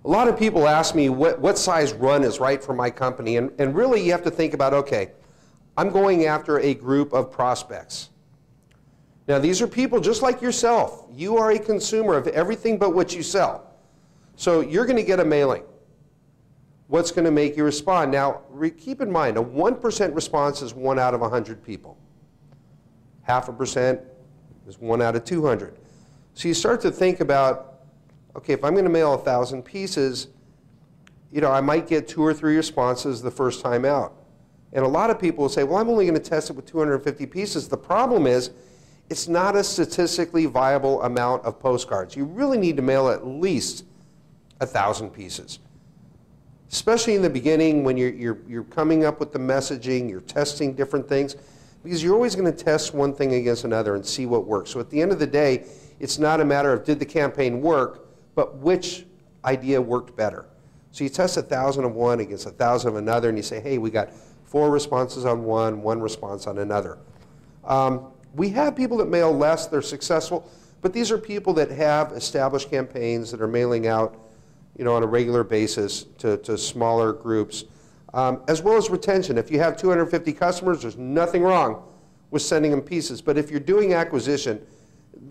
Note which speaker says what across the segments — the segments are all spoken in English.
Speaker 1: A lot of people ask me what size run is right for my company, and really you have to think about, okay, I'm going after a group of prospects. Now these are people just like yourself. You are a consumer of everything but what you sell. So you're going to get a mailing. What's going to make you respond? Now keep in mind, a 1% response is 1 out of 100 people. 0.5% is 1 out of 200. So you start to think about, okay, if I'm going to mail 1,000 pieces, you know, I might get 2 or 3 responses the first time out. And a lot of people will say, well, I'm only going to test it with 250 pieces. The problem is, it's not a statistically viable amount of postcards. You really need to mail at least 1,000 pieces. Especially in the beginning when you're coming up with the messaging, you're testing different things, because you're always going to test one thing against another and see what works. So at the end of the day, it's not a matter of did the campaign work, but which idea worked better. So you test 1,000 of one against 1,000 of another, and you say, hey, we got 4 responses on one, 1 response on another. We have people that mail less, they're successful, but these are people that have established campaigns that are mailing out, you know, on a regular basis to smaller groups, as well as retention. If you have 250 customers, there's nothing wrong with sending them pieces. But if you're doing acquisition,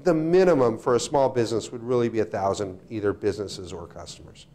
Speaker 1: the minimum for a small business would really be 1,000 either businesses or customers.